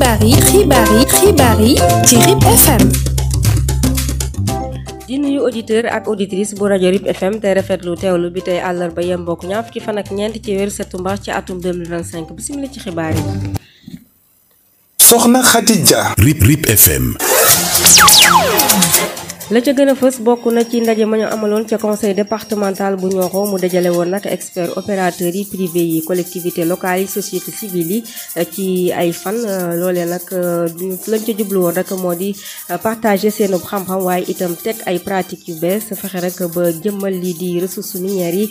xibaar yi ci RIP FM. di nuyu auditeur ak auditrice bu rajo RIP FM te rafetlu teewlu bi tey àllarba yem bokk ñaar fukki fan ak ñeent ci weeru septembre ci atum 2025 bismillah ci xibaar yi. Soxna Khadija. RIP FM. la ca gën a fës bokk na ci ndaje ma ñu amaloon ca conseil départemental bu Nioro mu dajale woon nag expert opérateurs yi privé yi collectivité locale yi société civile yi ci ay fan loolee nag lañ ca jublu woon rek moo di partager seen xam-xam waaye itam teg ay pratiques yu bees fexe rek ba jëmmal lii di ressources minières yi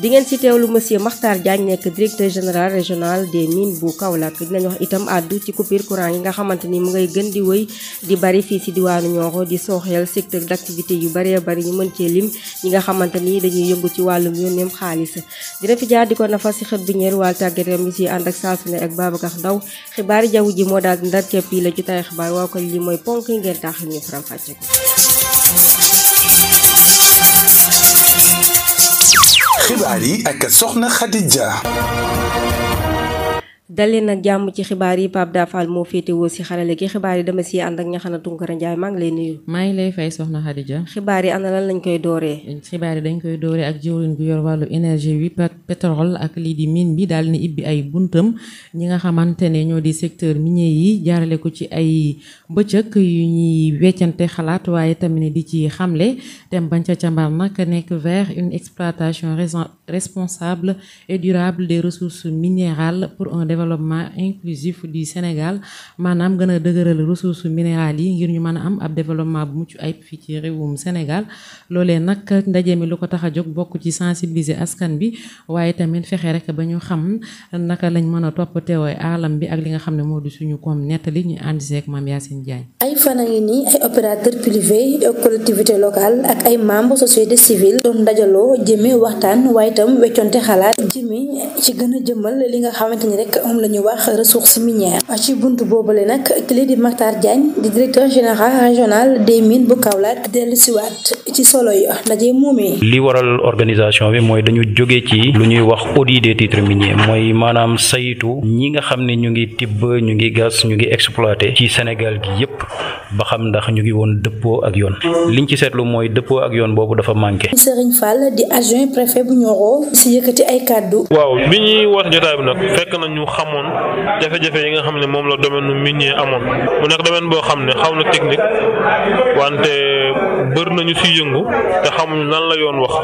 di ngeen si teewlu monsieur Makhtar Diagne nekk directeur général régional des mines bu Kaolack dinañ wax itam àddu ci coupure courant yi nga xamante ni mu ngay gën di wëy di bari fii si diwaanu Nioro di sooxeel secteur d'activité yu bëree bëri ñu mën cee lim ñi nga xamante ni dañuy yëngu ci wàllum yónneem xaalis dina fi jaar di ko nafa si xët bi ñeer wàll tàggat yaram mi si ànd ak saa su ne ak Babacar Ndaw xibaari jaww ji moo daal ndar képp yi la ci tay xibaar waaw ko li mooy ponk yi ngeen taaxil ñu faram fàcce ko. xibaar yi ak Soxna Khadija. dalee nag jàmm ci xibaar yi Pape Dafal moo féetewoo si xarale gi xibaar yi dama si ànd ak Ñaxana Tunkara Njaay maa ngi lay nuyu. maa ngi lay fay soxna Khadija. xibaar yi ana lan lañ koy dooree. xibaar yi dañ koy dooree ak jëwriñ gu yor wàllu énergie bi pétrole ak lii di mine bi daal ni ibbi ay buntam ñi nga xamante ne ñoo di secteur minier yi jaarale ko ci ay bëccëg yu ñuy weccante xalaat waaye tamit di ci xamle dem bañ ca càmbar nag nekk vers une exploitation responsable et durable des ressources minérales pour un développement inclusif du Sénégal maanaam gën a dëgëral ressources minérales yi ngir ñu mën a am ab développement bu mucc ayib fii ci réewum Sénégal loolee nag ndaje mi lu ko tax a jóg bokk ci sensibiliser askan bi waaye tamit fexe rek ba ñu xam naka lañ mën a topp teewee alam bi ak li nga xam ne moo di suñu koom nettali ñu ànd seeg Mame Yacine Diagne. ay fan a ngi nii ay opérateurs privés collectivité locale ak ay membres société civile doon dajaloo jëmee waxtaan waaye itam wecconte xalaat jëmee ci gën a jëmmal li nga xamante ni rek moom la ñu wax ressources minières ci buntu boobule nag kii di Makhtar Diagne di directeur général régional des mines bu Kaolack dellu siwaat ci solo yi ndaje moomee. li waral organisation bi mooy dañu jóge ci lu ñuy wax audit des titres miniers mooy maanaam saytu ñi nga xam ne ñu ngi tibb ñu ngi gas ñu ngi exploité ci Sénégal gi yépp ba xam ndax ñu ngi woon dëppoo ak yoon liñ ci seetlu mooy dëppoo ak yoon boobu dafa manqué. Serigne Fall di adjoint préfet bu Nioro si yëkkati ay kàddu. waaw bi ñuy woote jotaay bi nag fekk na ñu xamoon jafe-jafe yi nga xam ne moom la domaine minier amoon mu nekk domaine boo xam ne xaw na technique wante bër nañu si yëngu te xamuñu lan la yoon wax.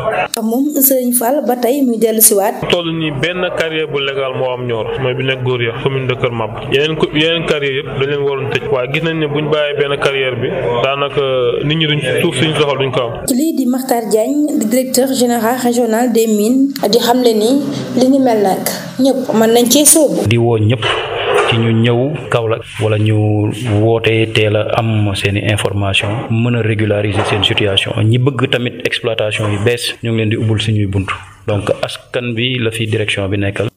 moom Serigne Fall ba tey muy dellu siwaat. toll nii benn carrière bu légal moo am Nioro mooy bi nekk Goria commune de Kër Mab yeneen carrière yëpp dañ leen waroon tëj waaye gis nañ ne buñ bàyyee benn carrière bi daanaka nit ñi duñ suuf suñu soxal duñ ko am. ci lii di Makhtar Diagne di directeur général régional des mines di xamle ni li ni mel nag ñëpp mën nañ cee sóobu. di woo ñëpp ci ñu ñëw Kaolack wala ñu woote teel a am seeni information mën a régulariser seen situation ñi bëgg tamit exploitation yu bees ñu ngi leen di ubbul suñuy bunt donc askan bi la fi direction bi nekkal.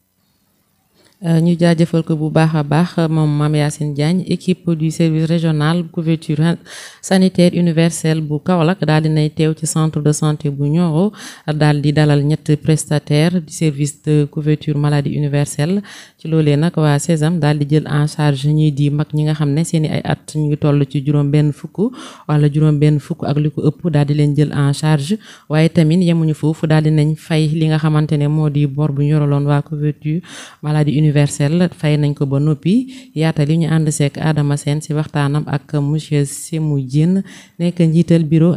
ñu jaajëfal ko bu baax a baax moom Mame Yacine Diagne équipe du service régional couverture sanitaire universelle bu Kaolack daal dinay teew ci centre de santé bu Nioro daal di dalal ñett prestataire du service de couverture maladie universelle ci loolee nag waa Sésame daal di jël en charge ñuy di mag ñi nga xam ne seeni ay at ñu ngi toll ci juróom-benn fukk wala juróom-benn fukk ak li ko ëpp daal di leen jël en charge waaye tamit yemuñu foofu daal di nañ fay li nga xamante ne moo di bor bu ñoraloon waa couverture maladie universelle fay nañ ko ba noppi yaatal yi ñu ànd seek Adama Sène ci waxtaanam ak monsieur Semou Diène nekk njiital bureau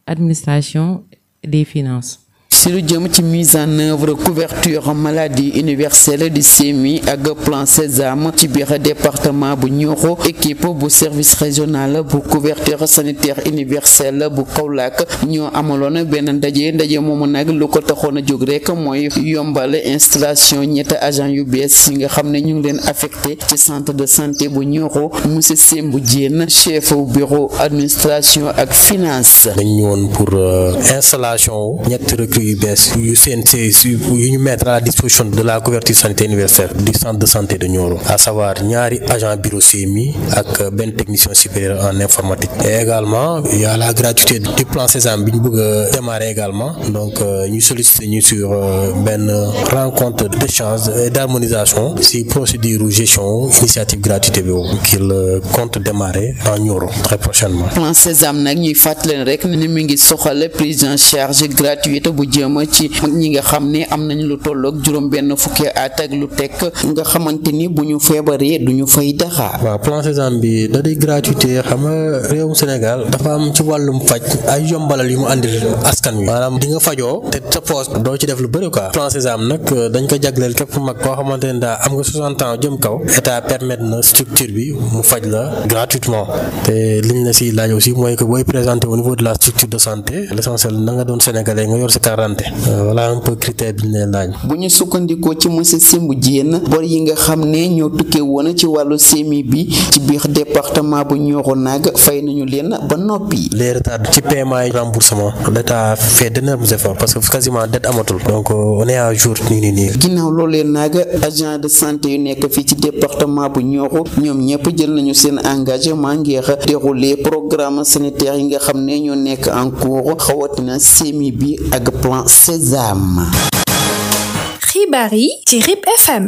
administration des finances. si lu jëm ci mise en œuvre couverture maladie universelle di SEMI ak plan Sésame ci biir département bu Nioro équipe bu service régional bu couverture sanitaire universelle bu Kaolack ñoo amaloon benn ndaje moomu nag lu ko taxoon a jóg rek mooy yombal installation ñetti agent yu bees yi nga xam ne ñu ngi leen affecté ci centre de santé bu Nioro monsieur Semou Diène chef bureau administration ak finance. dañ ñëwoon pour installation ñetti recrues yu bees yu CNC yu ñu mettre à la disposition de la couverture sanitaire universelle du centre de santé de Nioro, à savoir ñaari agent bureau CMI ak benn technicien supérieur en informatique. Et également il y a la gratuité du plan Sésame bi ñu bëgg a démarrer également, donc ñu solliciter ñu sur benn rencontre d'échange et d'harmonisation si procédure gestion initiative gratuité bi qu'il compte démarrer en Nioro très prochainement. plan Sésame nag ñuy fàttali rek ne mi ngi soxal prise en charge gratuite bu jëm ci ñi nga xam ne am nañ lu tolloog juróom benn fukki at ak lu tekk nga xamante ni bu ñu feebaree du ñu fay dara. waaw plan Sésame bi da di gratuité xam nga réewum Sénégal dafa am ci wàllum faj ay yombalal yu mu andil askan wi maanaam di nga fajoo te sa poos doo ci def lu bëri quoi. plan Sésame nag dañ ko jagleel képp fu mag koo xamante ne daa am nga 60 ans jëm kaw état permettre na structure bi mu faj la gratuitement te liñ la si laaj aussi mooy que booy présenté au niveau de la structure de santé l'essentiel na nga doon sénégalais nga yor sa carte d'identité voilà un peu critère bi ñu leen laaj. bu ñu sukkandikoo ci monsieur Simbou Diène bor yi nga xam ne ñoo tukkee woon ci wàllu CMI bi ci biir département bu Nioro nag fay nañu leen ba noppi. les retards ci paiement yi remboursement l'État fait d'énormes efforts parce que quasiment dette amatul donc on est à jour nii. ginnaaw loolee nag agent de santé yu nekk fii ci département bu Nioro ñoom ñëpp jël nañu seen engagement ngir dérouler programme sanitaire yi nga xam ne ñoo nekk en cours xawatina CMI bi ak plan Sésame. xibaar yi ci RIP FM.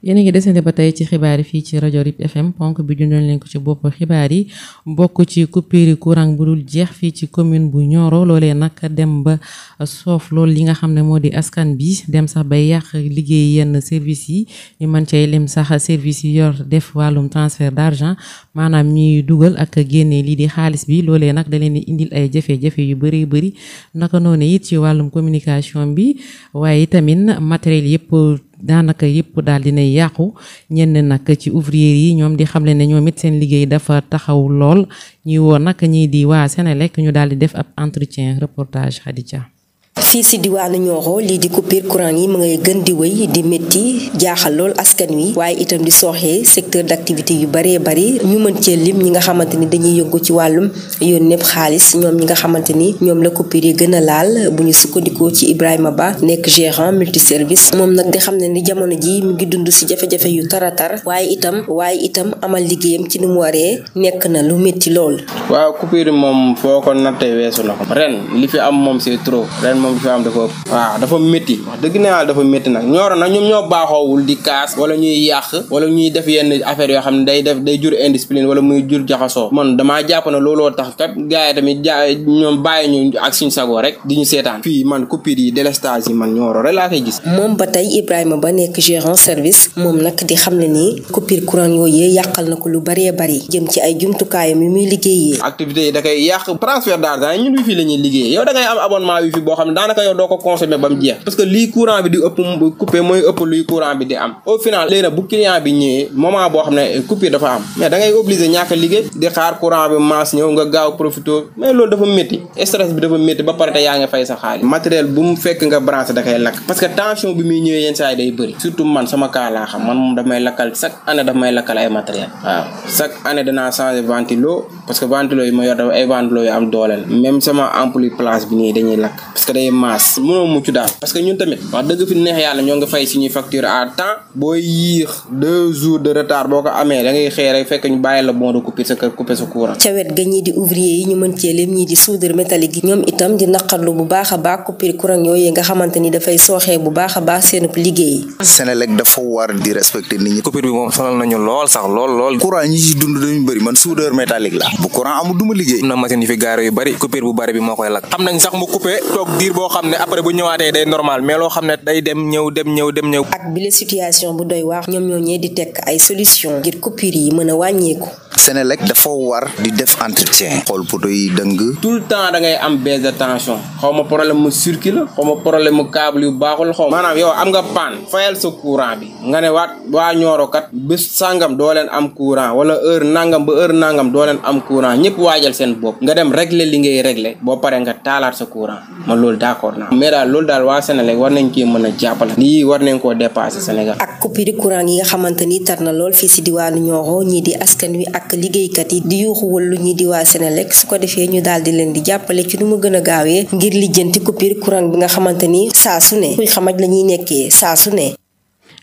yéen a ngi desandi ba tey ci xibaar yi fii ci rajo RIP FM ponk bi jundoon leen ko ci bopp xibaar yi bokk ci coupure courant bu dul jeex fii ci commune bu Nioro loolee nag dem ba soof loolu li nga xam ne moo di askan bi dem sax bay yàq liggéey yenn service yi ñu mën cay lim sax service yi yor def wàllum transfert d'argent maanaam ñuy dugal ak génne lii di xaalis bi loolee nag da leen di indil ay jafe-jafe yu bëri naka noonu it ci wàllum communication bi waaye tamit matériel yëpp daanaka yëpp daal dinay yàqu ñenn nag ci ouvrier yi ñoom di xamle ne ñoom it seen liggéey dafa taxaw lool ñuy woon nag ñii di waa Senelec ñu daal di def ab entretien reportage Khadija. fii si diwaanu Nioro lii di coupure courant yi mu ngay gën di wéy di métti jaaxal lool askan wi waaye itam di sooxee secteur d'activité yu baree bari ñu mën cee lim ñi nga xamante ni dañuy yëngu ci wàllum yónnee xaalis ñoom ñi nga xamante ni ñoom la coupure yi gën a laal bu ñu sukkandikoo ci Ibrahima Ba nekk gérant multiservice moom nag di xam ne ni jamono ji mu ngi dund si jafe-jafe yu taratar waaye itam amal liggéeyam ci ni mu waree nekk na lu métti lool. waaw coupure moom foo ko nattee weesu na ko ren li fi am moom c'est trop ren moom fi am dafa métti wax dëgg na yàlla dafa métti nag Nioro nag ñoom ñoo baaxoowul di kaas wala ñuy yàq wala ñuy def yenn affaire yoo xam ne day jur indiscipline wala muy jur jaxasoo man damaa jàpp na looloo tax kat gars yi tamit ñoom bàyyi ñu ak suñ sagoo rek di ñu seetaan fii man coupure yi délestage yi man Nioro rek laa koy gis. moom ba tey Ibrahima Ba nekk gérant service moom nag di xam ne ni coupure courant yooyu yàqal na ko lu bari jëm ci ay jumtukaayam yi muy liggéeyee. activité yi da koy yàq transfert d'argent ñun wifi la ñuy liggéeyee yow da ngay am abonnement wifi boo xam ne daanaka yow doo ko consommer ba mu jeex parce que lii courant bi di ëpp coupé mooy ëpp luy courant bi di am au final léegi nag bu client bi ñëwee moment boo xam ne coupure dafa am mais da ngay obligé ñàkk liggéey di xaar courant bi maas ñëw nga gaaw profito mais loolu dafa métti stress bi dafa métti ba pare te yaa nga fay sa xaalis matériel bu mu fekk nga branché da koy lakk parce que tension bi muy ñëwee yenn saa yi day bëri surtout man sama cas laa xam man moom daf may lakkal chaque année daf may lakkal ay matériel waaw chaque année danaa changer ventilo parce que ventilo yi ma yor dafa ay ventilo yu am dooleel même sama ampoule place bi nii dañuy lakk parce que day maas mënoo mucc daal parce que ñun tamit wax dëgg fi neex yàlla ñoo nga fay suñuy facture à temps booy yéex 2 jours de retard boo ko amee da ngay xëy rek fekk ñu bàyyi la bon de couper sa kër couper sa courant. ca wet ga ñii di ouvrier yi ñu mën cee lim ñii di soudeur métallique yi ñoom itam di naqarlu bu baax a baax coupure courant yooyu nga xamante ni dafay sooxee bu baax a baax seen liggéey. Senelec dafa war di respecter nit ñi. coupure bi moom sonal nañu lool sax lool. courant ñi ci dund dañu bëri man soudeur métallique la bu courant amul duma liggéey. am na machine yi fi gaare yu bëri coupure bu bëri bi moo koy lakk. xam nañ sax mu coupé toog diir boo xam ne après bu ñëwaatee day normal mais loo xam ne day dem ñëw. ak bile situation bu doy waar ñoom ñoo ñee di tekk ay solution ngir coupure yi mën a wàññeeku. Senelec dafa war di def entretien. xool poto yi dëng. tout le temps da ngay am baisse de tension xaw ma problème mu circuit la xaw ma problème mu câble yu baaxul xaw ma. maanaam yow am nga panne fayal sa courant bi nga ne waa Nioro kat bés sàngam doo leen am courant wala heure nangam ba heure nangam doo leen am courant ñëpp waajal seen bopp nga dem régler li ngay régler boo paree nga taalaat sa courant man loolu d'accord naa mais daal loolu daal waa Senelec war nañ cee mën a jàppale lii war nañ koo dépasser Sénégal. ak coupure courant yi nga xamante ni tar na lool fii si diwaanu Nioro ñii di askan wi ak ak liggéeykat yi di yuuxuwul lu ñuy di waa Senelec su ko defee ñu daal di leen di jàppale ci nu mu gën a gaawee ngir lijjanti coupure courant bi nga xamante ni saa su ne kuy xamaj la ñuy nekkee saa su ne.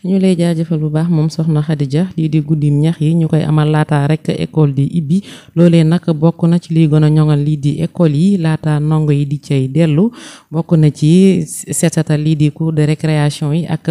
ñu lay jaajëfal bu baax moom soxna Khadija lii di guddim ñax yi ñu koy amal laata rek école di ibbi loolee nag bokk na ci liy gën a ñoŋal lii di école yi laata ndongo yi di cay dellu bokk na ci seetatal lii di cours de récréation yi ak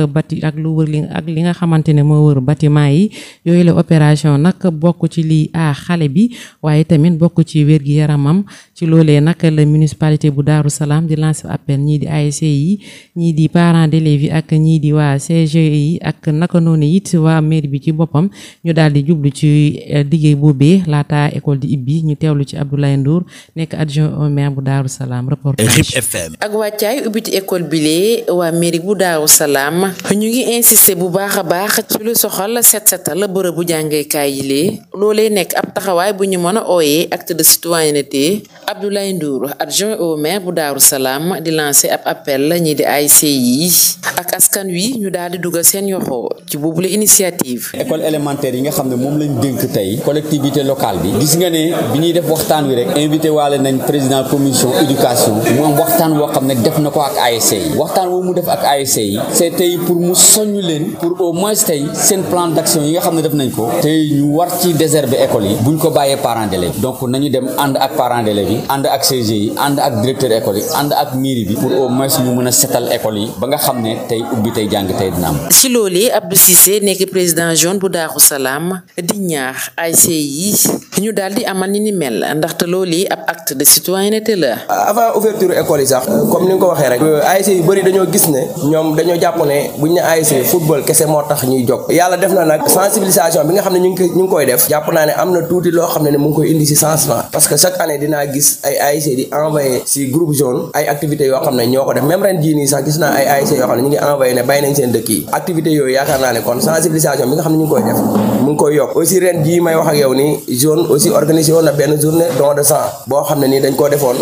lu wër li nga xamante ne moo wër bâtiment yi yooyu la opération nag bokk ci lii xale bi waaye tamit bokk ci wér gi yaramam ci loolee nag la municipalité bu Daaru Salaam di lancer appel ñii di ASC yi ñii di parents d'élèves yi ak ñii di waa CGE yi ak naka noonu it waa mairie bi ci boppam ñu daal di jublu ci liggéey boobee laata école di ibbi ñu teewlu ci Abdoulaye Ndour nekk adjoint au maire bu Daaru Salaam reportage ak wàccaay ubbiti école bile waa mairie bu Daaru Salaam ñu ngi insister bu baax a baax ci lu soxal setal bërëbu jàngeekaay yi lee loolee nekk ab taxawaay bu ñu mën a ooyee acte de citoyenneté. Abdoulaye Ndour adjoint au maire bu Daaru Salaam di lancer ab appel ñi di ASC yi ak askan wi ñu daal di dugal seen yoxo ci boobule initiative. école élémentaire yi nga xam ne moom lañ dénk tey collectivité locale bi gis nga ne bi ñuy def waxtaan wi rek invité waale nañ président commission éducation mu am waxtaan woo xam ne def na ko ak ASC yi waxtaan woo mu def ak ASC yi c'est tey pour mu soññ leen pour au moins tey seen plan d'action yi nga xam ne def nañ ko tey ñu war ci désherber école yi buñ ko bàyyee parents d'élèves donc nañu dem ànd ak parents d'élèves yi ànd ak CG yi ànd ak directeur école yi ànd ak mairie bi pour au moins ñu mën a setal école yi ba nga xam ne tey ubbi tey jàng tey dina am. ci loolee Abdou Cissé nekk président jeune bu Daaru Salaam di ñaax ASC yi ñu daal di amal ni mel ndaxte loolee ab acte de citoyenneté la. avant ouverture école yi sax comme ni nga ko waxee rek ASC yu bëri dañoo gis ne ñoom dañoo jàpp ne buñ ne ASC football kese moo tax ñuy jóg yàlla def na nag sensibilisation bi nga xam ne ñu ngi koy def jàpp naa ne am na tuuti loo xam ne mu ngi koy indi si changement parce que chaque année dinaa gis ay ASC di envoyé si groupe jaune ay activités yoo xam ne ñoo ko def même ren jii nii sax gis naa ay ASC yoo xam ne ñu ngi envoyé ne bàyyi nañ seen dëkk yi activités yooyu yaakaar naa ne kon sensibilisation bi nga xam ne ñu ngi koy def mu ngi koy yokk aussi ren jii may wax ak yow ni jaune aussi organisé woon na benn journée don de sang boo xam ne nii dañ koo defoon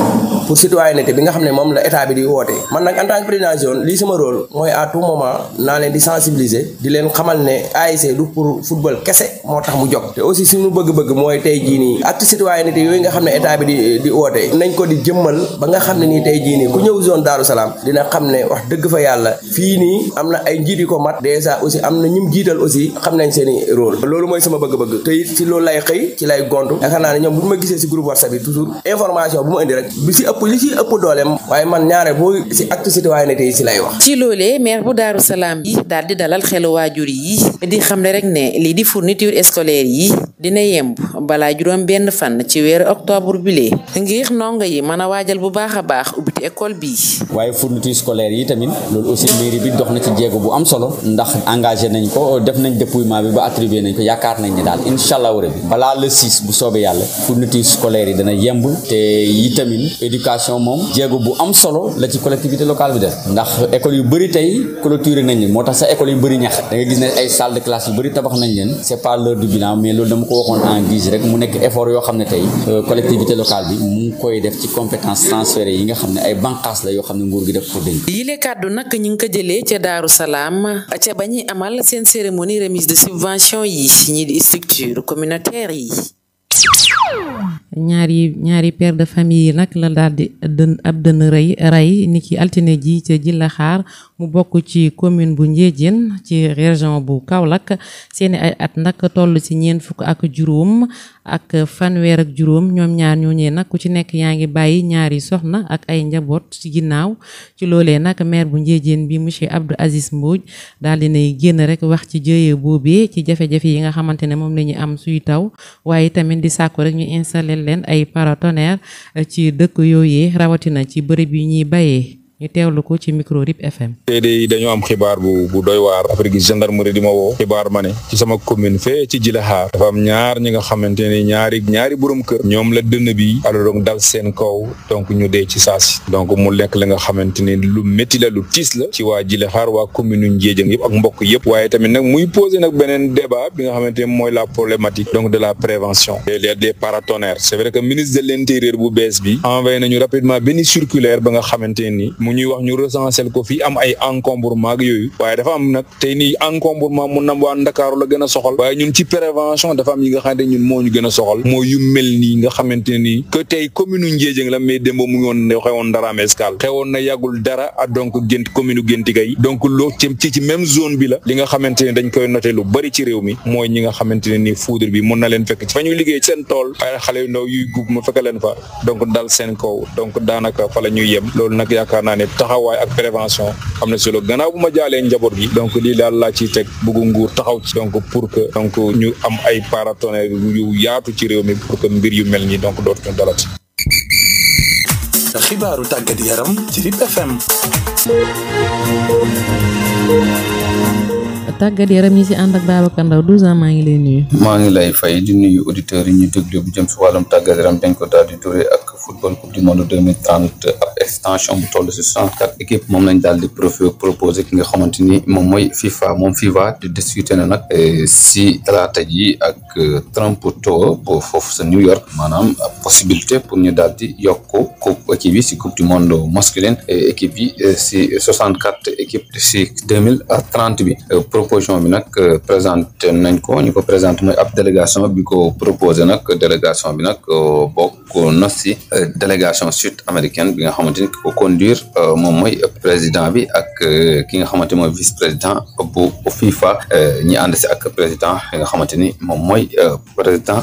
pour citoyenneté bi nga xam ne moom la état bi di woote man nag en tant que président jaune lii sama rôle mooy à tout moment naa leen di sensibiliser di leen xamal ne ASC du pour football kese moo tax mu jóg te aussi suñu bëgg-bëgg mooy tey jii nii acte citoyenneté yooyu nga xam ne état bi di woote nañ ko di jëmmal ba nga xam ne nii tey jii nii ku ñëw zone Daaru Salaam dina xam ne wax dëgg fa yàlla fii nii am na ay njiit yu ko mat déjà aussi am na ñim jiital aussi xam nañ seeni rôle loolu mooy sama bëgg-bëgg te ci loolu lay xëy ci lay gontu yaakaar naa ne ñoom bu ma gisee si groupe WhatsApp yi toujours information bu ma indi rek bi si ëpp li si ëpp dooleem waaye man ñaare boo si acte citoyenneté yi si lay wax. ci loolee maire bu Daaru Salaam yi daal di dalal xelu waajur yi di xam ne rek ne lii di fourniture scolaire yi dina yemb balaa juróom benn fan ci weeru octobre bile ngir ndongo yi mën a waajal bu baax a baax ubbiti école bi. waaye fourniture scolaire yi tamit loolu aussi mairie bi dox na ci jéego bu am solo ndax engagé nañ ko def nañ dépouillement bi ba attribué nañ ko yaakaar nañ ne daal incha allah rabbi balaa le 6 bu soobee yàlla fourniture scolaire yi dana yemb te yi tamit éducation moom jéego bu am solo la ci collectivité locale bi def ndax école yu bëri tey clôturé nañ leen moo tax sa école yu bëri ñax da nga gis ne ay salle de classe yu bëri tabax nañ leen c'est pas l'heure du bilan mais loolu dama ko waxoon en guise rek mu nekk effort yoo xam ne tey collectivité locale bi mu ngi koy def ci compétence transférées yi nga xam ne ay banqaas la yoo xam ne nguur gi def ko dénk. yile kàddu nag ñu ngi ko jëlee ca Daaru Salaam ca ba ñuy amal seen cérémonie remise de subvention yi ñii di structure communautaire yi. ñaari père de famille yi nag la daal di dënn rey ni ki altine ji ca Jilaxaar mu bokk ci commune bu Ndiédiène ci région bu Kaolack seeni ay at nag toll ci 40 ak fanweer ak juróom ñoom ñaar ñooñee nag ku ci nekk yaa ngi bàyyi ñaari soxna ak ay njaboot ci ginnaaw ci loolee nag maire bu Ndiédiène bi monsieur Abdou Aziz Mbodj daal dinay génn rek wax ci jëye boobee ci jafe-jafe yi nga xamante ne moom la ñu am suy taw waaye tamit di sàkku rek ñu installé leen ay paratonnerre ci dëkk yooyee rawatina ci bërëb yi ñuy bayee ñu teewlu ko ci micro RIP FM. tey de dañoo am xibaar bu doy waar après gi gendarmerie di ma woo xibaar ma ne ci sama commune fee ci Jilaxaar dafa am ñaar ñi nga xamante ne ñaari borom kër ñoom la dënn bi alors donc dal seen kaw donc ñu dee ci saasi donc mu lekk la nga xamante ne lu métti la lu tiis la ci waa Jilaxaar waa commune Ndiédiène yëpp ak mbokk yëpp waaye tamit nag muy posé nag beneen débat bi nga xamante ne mooy la problématique donc de la prévention des paratonnerres c'est vrai que ministre de l'intérieur bu bees bi envoyé nañu rapidement benn circulaire ba nga xamante ni mu ñuy wax ñu recenser ko fii am ay encombrement ak yooyu waaye dafa am nag tey nii encombrement mun na waa Ndakaaru la gën a soxal waaye ñun ci prévention dafa am yi nga xamante ñun moo ñu gën a soxal moo yu mel nii nga xamante nii que tey commune u Ndiédiène la mais démb mu ngi woon xewoon Ndarame Escale xewoon na yàggul dara donc commune u Géntigay donc loo ci même zone bi la li nga xamante ne dañ koy noté lu bari ci réew mi mooy ñi nga xamante ne nii foudre bi mun na leen fekk fa ñuy liggéey seen tool ay xale yu ndaw yuy guub mu fekk leen fa donc dal seen kaw donc daanaka fa la ñuy yem loolu nag yaakaar naa ne taxawaay ak prévention am na solo gannaaw bu ma jaalee njaboot gi donc lii daal laa ciy teg bëggu nguur taxaw ci donc pour que donc ñu am ay paratonnerres yu yaatu ci réew mi pour que mbir yu mel nii donc dootuñu dalati. xibaaru tàggat yaram ci RIP FM. tàggat yaram ñi si ànd ak Babacar Ndaw 12 ans maa ngi lay nuyu. maa ngi lay fay di nuyu auditeurs yi ñu déglu bu jëm si wàllum tàggat yaram dañ ko daal di duré ak football coupe du monde 2030 ab extension bu toll si 64 équipes moom lañ daal di proposé ki nga xamante ni moom mooy FIFA moom FIFA di discuter na nag si talaata ji ak Trump Tower bu foofu sa New York maanaam possibilité pour ñu daal di yokk coupe équipe yi si coupe du monde masculine équipe yi si 64 équipes si 2030 bi. proposition bi nag présenté nañ ko ñu ko présenté mooy ab délégation bi ko proposé nag délégation bi nag bokk na si délégation sud américaine bi nga xamante ni ki ko conduire moom mooy président bi ak ki nga xamante mooy vice président bu FIFA ñi ànd si ak président bi nga xamante ni moom mooy président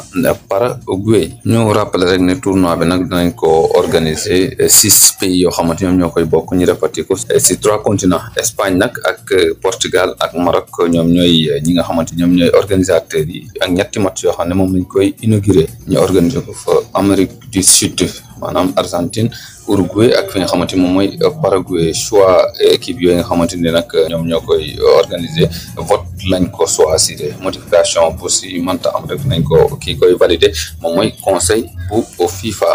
Paraguay ñu rappelé rek ne tournoi bi nag dinañ ko organiser 6 pays yoo xamante ñoom ñoo koy bokk ñu réparti ko si 3 continents Espagne nag ak Portugal ak Maroc ñoom ñooy ñi nga xamante ñoom ñooy organisateurs yi ak ñetti match yoo xam ne moom lañ koy inauguré ñu organiser ko fa Amérique du Sud maanaam Argentine Uruguay ak fi nga xamante moom mooy Paraguay choix équipe yooyu nga xamante ni nag ñoom ñoo koy organiser vote lañ ko choisir modification bu si mënta am rek nañ ko kii koy valider moom mooy conseil bu FIFA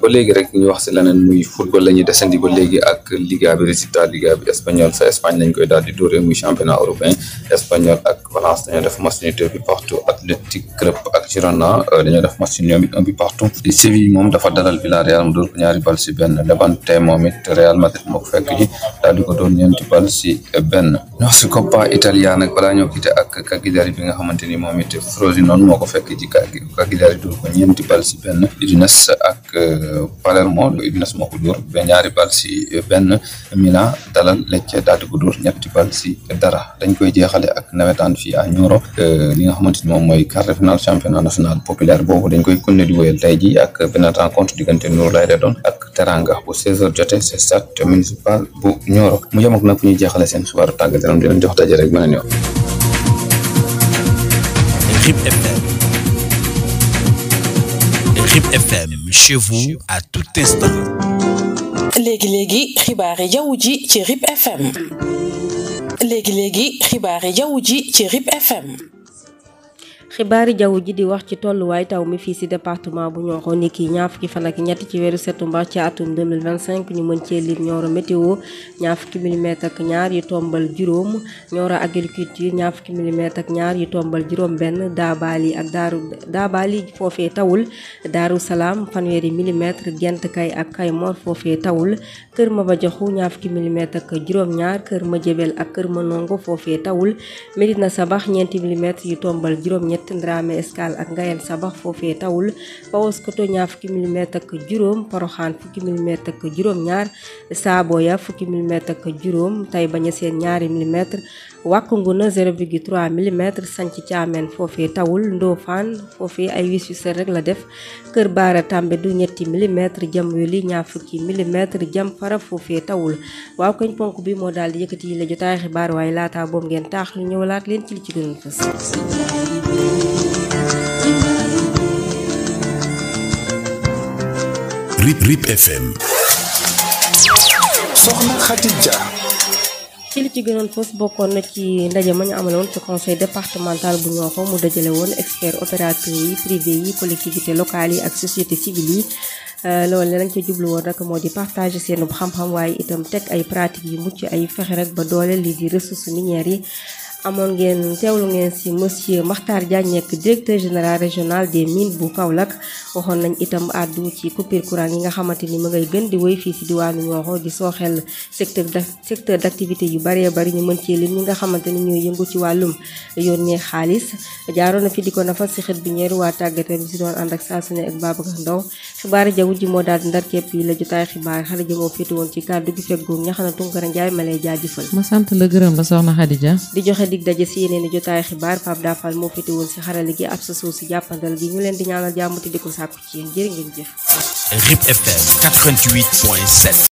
ba léegi rek ñu wax si leneen muy football la ñuy desandi ba léegi ak liga bi résultat liga bi espagnol sa Espagne lañ koy daal di dóoree muy championnat européen espagnol ak Valence dañoo def match nul 2 buts partout Athletic Club ak Girona dañoo def match nul ñoom it 1 but partout Séville moom dafa dalal Villarreal mu dóor ko 2 bal si benn Levante moom it Real Madrid moo ko fekk ji daal di ko doon 4 bal si benn ñoo si Coppa Italia nag balaa ñoo quitté ak Cagliari bi nga xamante ni moom it Frosinone moo ko fekk ji Cagliari dóor ko 4 bal si benn Udinese ak Palermo Udinese moo ko dóor 2 bal si benn Milan dalal Lecce daal di ko dóor 3 bal si dara dañ koy jeexale ak nawetaan fii à Nioro li nga xamante ni moom mooy quart de finale championnat national populaire boobu dañ koy continuer di wéyal tey ji ak benn rencontre diggante Nour lay doon ak Teranga bu 16h jotee c'est stade municipal bu Nioro mu yem ak nag fu ñuy jeexale seen xibaaru tàggat yaram di leen jox daje rek beneen yoon. RIP FM chez vous à tout instant. léegi xibaari jaww ji ci RIP FM. léegi xibaari jaww ji ci RIP FM. xibaari jaww ji di wax ci tolluwaay taw mi fii si département bu Nioro niki ñaar fukki fan ak ñett ci weeru septembre ci atum 2025 ñu mën cee lim Nioro météo ñaar fukki milimètre ak ñaar yu tombal juróom Nioro agriculture ñaar fukki milimètre ak ñaar yu tombal juróom benn Daabali ak Daabali foofee tawul Daaru Salaam fanweeri milimètre Gent Kay ak Kaymor foofee tawul Kër Maba Joxu ñaar fukki milimètre ak juróom ñaar Kër Madiabel ak Kër Manongo foofee tawul Medina Sabax ñeenti milimètre yu tombal juróom ñett Ndrame Escale ak Ngayen Sabax foofee tawul Paoskoto ñaar fukki milimètre ak juróom Poroxaan fukki milimètre ak juróom ñaar Saaboya fukki milimètre ak juróom Tayba Ñaseen ñaari milimètre Wàkk Nguna 0,3 milimètre Sanc Caameen foofee tawul Ndofaan foofee ay wis yu set rek la def Kër Baara Tambe du ñetti milimètre Jam Weli ñaar fukki milimètre Jam Fara foofee tawul waaw kañ ponk bi moo daal di yëkkati yi la jotaay xibaar waaye laata boobu ngeen taax lu ñëwalaat leen ci li ci gënoon fës. RIP FM. Soxna Khadija. ci li ci gënoon fës bokkoon na ci ndaje ma ñu amaloon ci conseil départemental bu Nioro mu dajale woon expert opérateur yi privé yi collectivité locale yi ak société civile yi loolu lañ ca jublu woon rek moo di partager seen xam-xam waaye itam teg ay pratiques yu mucc ay fexe rek ba doole lii di ressources minières yi amoon ngeen teewlu ngeen ci monsieur Makhtar Diagne nekk directeur général régional des mines bu Kaolack waxoon nañ itam àddu ci coupure courant yi nga xamante ni ma ngay gën di wéy fii ci diwaanu Nioro di sooxel secteur d'activité yu bëree bëri ñu mën ci lim ñi nga xamante ni ñooy yëngu ci wàllum yónnee xaalis jaaroon na fi di ko nafas ci xët bi ñeeru waa tàggate bi ci doon ànd ak saa su ne ak Babacar Ndaw xibaari jaww ji moo daal di ndar képp yi la jotaay xibaar xale ji moo féete woon ci kàddu gi feggoog ñaxana Tunkara Njaay ma lay jaajëfal. ma sant la gërëm la soxna Khadija. di joxe dig daje ci yeneen i jotaay xibaar Pape Dafal moo féete woon ci xarale gi ab sa suuf si jàppandal gi ñu leen di ñaanal jàmm te di ko sàkku ci yéen jërë ngeen jëf. RIP FM 88.7